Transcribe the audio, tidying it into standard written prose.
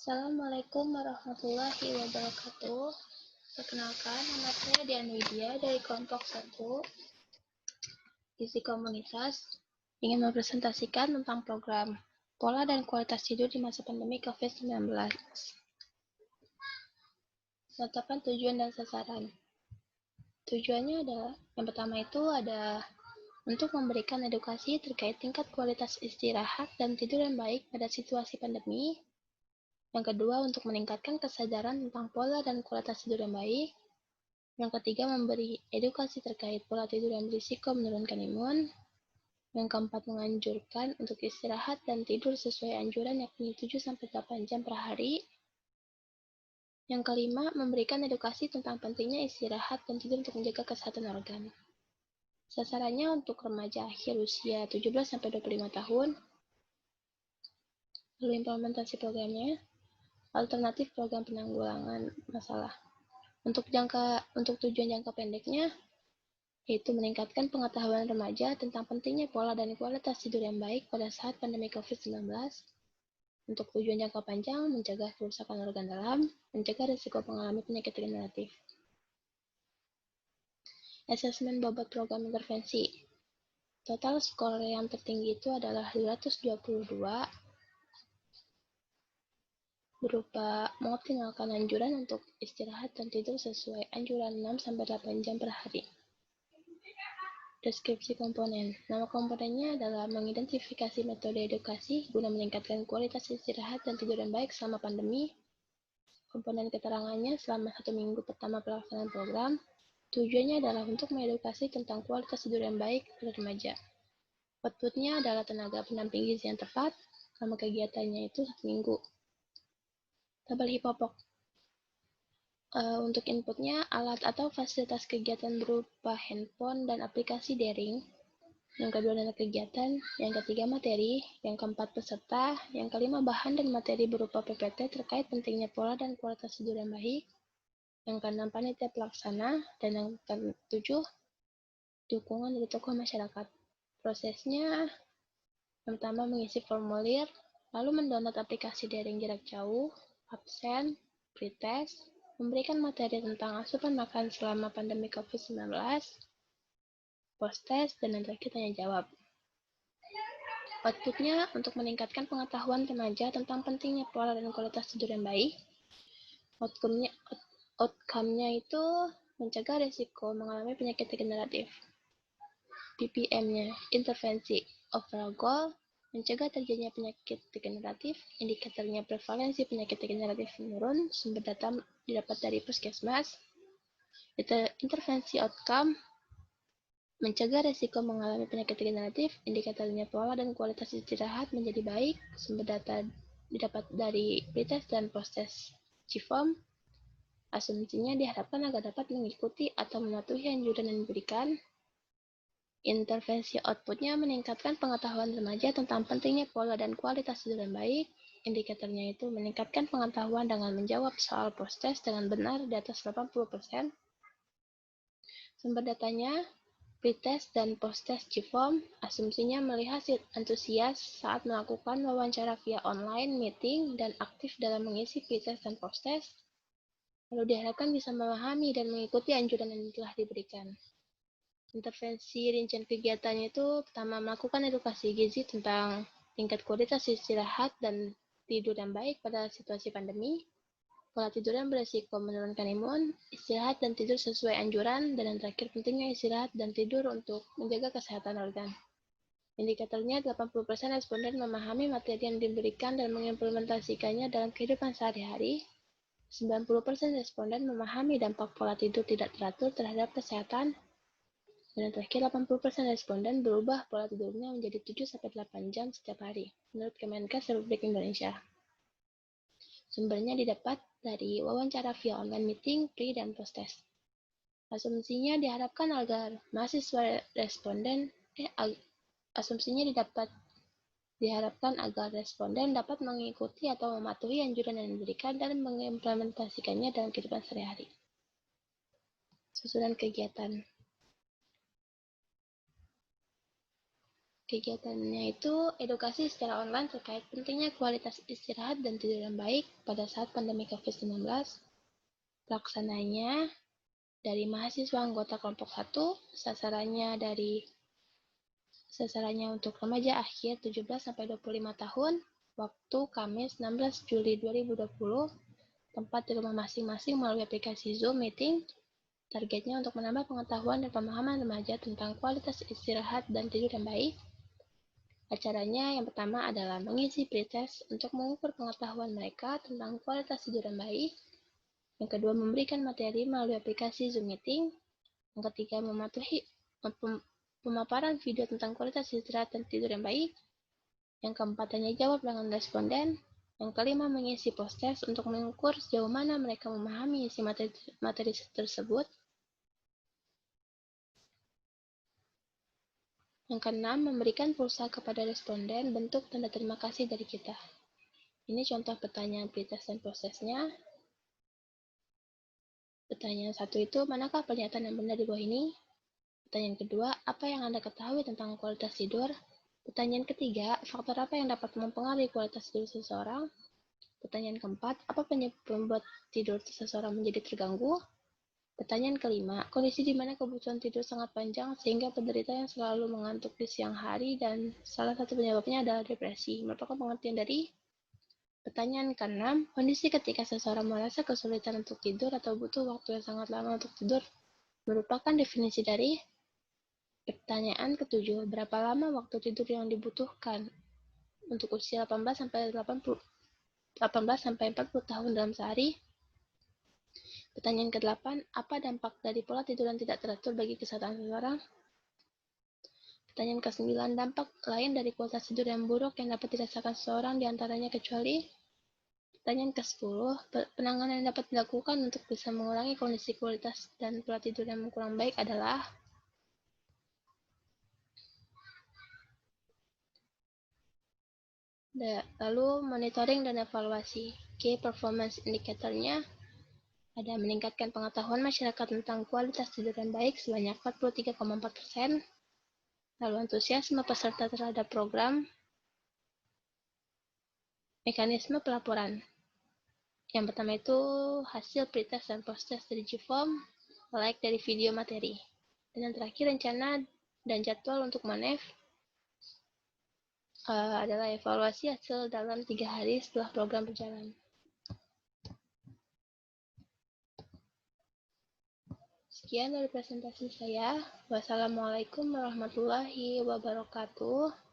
Assalamualaikum warahmatullahi wabarakatuh. Perkenalkan, nama saya Dian Widya dari kelompok 1, Gizi Komunitas, ingin mempresentasikan tentang program Pola dan Kualitas Tidur di Masa Pandemi COVID-19. Penetapan tujuan dan sasaran. Tujuannya adalah, yang pertama itu ada untuk memberikan edukasi terkait tingkat kualitas istirahat dan tidur yang baik pada situasi pandemi. Yang kedua, untuk meningkatkan kesadaran tentang pola dan kualitas tidur yang baik. Yang ketiga, memberi edukasi terkait pola tidur yang berisiko menurunkan imun. Yang keempat, menganjurkan untuk istirahat dan tidur sesuai anjuran yakni 7-8 jam per hari. Yang kelima, memberikan edukasi tentang pentingnya istirahat dan tidur untuk menjaga kesehatan organ. Sasarannya untuk remaja akhir usia 17-25 tahun. Lalu implementasi programnya, alternatif program penanggulangan masalah. Untuk tujuan jangka pendeknya, yaitu meningkatkan pengetahuan remaja tentang pentingnya pola dan kualitas tidur yang baik pada saat pandemi COVID-19. Untuk tujuan jangka panjang, mencegah kerusakan organ dalam, mencegah risiko mengalami penyakit degeneratif. Asesmen bobot program intervensi. Total skor yang tertinggi itu adalah 222, berupa mengoptimalkan anjuran untuk istirahat dan tidur sesuai anjuran 6-8 jam per hari. Deskripsi komponen. Nama komponennya adalah mengidentifikasi metode edukasi guna meningkatkan kualitas istirahat dan tidur yang baik selama pandemi. Komponen keterangannya selama 1 minggu pertama pelaksanaan program. Tujuannya adalah untuk mengedukasi tentang kualitas tidur yang baik pada remaja. Outputnya adalah tenaga pendamping gizi yang tepat. Selama kegiatannya itu 1 minggu. Tabel hipopok. Untuk inputnya, alat atau fasilitas kegiatan berupa handphone dan aplikasi daring. Yang kedua, dana kegiatan. Yang ketiga, materi. Yang keempat, peserta. Yang kelima, bahan dan materi berupa PPT terkait pentingnya pola dan kualitas tidur yang baik. Yang keenam, panitia pelaksana. Dan yang ketujuh, dukungan dari tokoh masyarakat. Prosesnya, yang pertama, mengisi formulir, lalu mendownload aplikasi daring jarak jauh, absen, pretest, memberikan materi tentang asupan makan selama pandemi COVID-19, post-test, dan yang terakhir tanya jawab. Outputnya untuk meningkatkan pengetahuan remaja tentang pentingnya pola dan kualitas tidur yang baik. Outcome-nya itu mencegah risiko mengalami penyakit degeneratif. PPM-nya, intervensi. Overall goal, mencegah terjadinya penyakit degeneratif. Indikatornya prevalensi penyakit degeneratif menurun. Sumber data didapat dari puskesmas. Intervensi outcome, mencegah risiko mengalami penyakit degeneratif. Indikatornya pola dan kualitas istirahat menjadi baik. Sumber data didapat dari pretest dan post-test GFOM. Asumsinya diharapkan agar dapat mengikuti atau mematuhi anjuran yang diberikan. Intervensi outputnya meningkatkan pengetahuan remaja tentang pentingnya pola dan kualitas tidur yang baik. Indikatornya itu meningkatkan pengetahuan dengan menjawab soal post-test dengan benar di atas 80%. Sumber datanya, pretest dan post-test GFOM. Asumsinya melihat antusias saat melakukan wawancara via online meeting dan aktif dalam mengisi pretest dan post-test. Lalu diharapkan bisa memahami dan mengikuti anjuran yang telah diberikan. Intervensi rincian kegiatannya itu pertama melakukan edukasi gizi tentang tingkat kualitas istirahat dan tidur yang baik pada situasi pandemi, pola tidur yang beresiko menurunkan imun, istirahat dan tidur sesuai anjuran, dan yang terakhir pentingnya istirahat dan tidur untuk menjaga kesehatan organ. Indikatornya 80% responden memahami materi yang diberikan dan mengimplementasikannya dalam kehidupan sehari-hari. 90% responden memahami dampak pola tidur tidak teratur terhadap kesehatan. Dan yang terakhir, 80% responden berubah pola tidurnya menjadi 7-8 jam setiap hari, menurut Kemenkes Republik Indonesia. Sumbernya didapat dari wawancara via online meeting, pre dan post-test. Asumsinya diharapkan agar mahasiswa responden, diharapkan agar responden dapat mengikuti atau mematuhi anjuran yang diberikan dan mengimplementasikannya dalam kehidupan sehari-hari. Susunan kegiatan. Kegiatannya itu edukasi secara online terkait pentingnya kualitas istirahat dan tidur yang baik pada saat pandemi COVID-19. Pelaksananya dari mahasiswa anggota kelompok 1, sasarannya untuk remaja akhir 17-25 tahun, waktu Kamis 16 Juli 2020, tempat di rumah masing-masing melalui aplikasi Zoom Meeting. Targetnya untuk menambah pengetahuan dan pemahaman remaja tentang kualitas istirahat dan tidur yang baik. Acaranya yang pertama adalah mengisi pretest untuk mengukur pengetahuan mereka tentang kualitas tidur yang baik. Yang kedua, memberikan materi melalui aplikasi Zoom Meeting. Yang ketiga, pemaparan video tentang kualitas istirahat dan tidur yang baik. Yang keempat, tanya jawab dengan responden. Yang kelima, mengisi post-test untuk mengukur sejauh mana mereka memahami isi materi tersebut. Yang keenam, memberikan pulsa kepada responden bentuk tanda terima kasih dari kita. Ini contoh pertanyaan pretest dan prosesnya. Pertanyaan 1 itu, manakah pernyataan yang benar di bawah ini? Pertanyaan kedua, apa yang Anda ketahui tentang kualitas tidur? Pertanyaan ketiga, faktor apa yang dapat mempengaruhi kualitas tidur seseorang? Pertanyaan keempat, apa penyebab membuat tidur seseorang menjadi terganggu? Pertanyaan kelima, kondisi di mana kebutuhan tidur sangat panjang sehingga penderita yang selalu mengantuk di siang hari dan salah satu penyebabnya adalah depresi. Merupakan pengertian dari pertanyaan keenam, kondisi ketika seseorang merasa kesulitan untuk tidur atau butuh waktu yang sangat lama untuk tidur merupakan definisi dari pertanyaan ketujuh, berapa lama waktu tidur yang dibutuhkan untuk usia 18-40 tahun dalam sehari? Pertanyaan ke-8, apa dampak dari pola tidur yang tidak teratur bagi kesehatan seseorang? Pertanyaan ke-9, dampak lain dari kualitas tidur yang buruk yang dapat dirasakan seseorang diantaranya kecuali? Pertanyaan ke-10, penanganan yang dapat dilakukan untuk bisa mengurangi kondisi kualitas dan pola tidur yang kurang baik adalah? Lalu monitoring dan evaluasi. Key performance indicator-nya ada meningkatkan pengetahuan masyarakat tentang kualitas tidur yang baik sebanyak 43,4%. Lalu antusiasme peserta terhadap program. Mekanisme pelaporan. Yang pertama itu hasil pretest dan post-test dari GFOM, like dari video materi. Dan yang terakhir rencana dan jadwal untuk MANEF adalah evaluasi hasil dalam 3 hari setelah program berjalan. Sekian dari presentasi saya. Wassalamualaikum warahmatullahi wabarakatuh.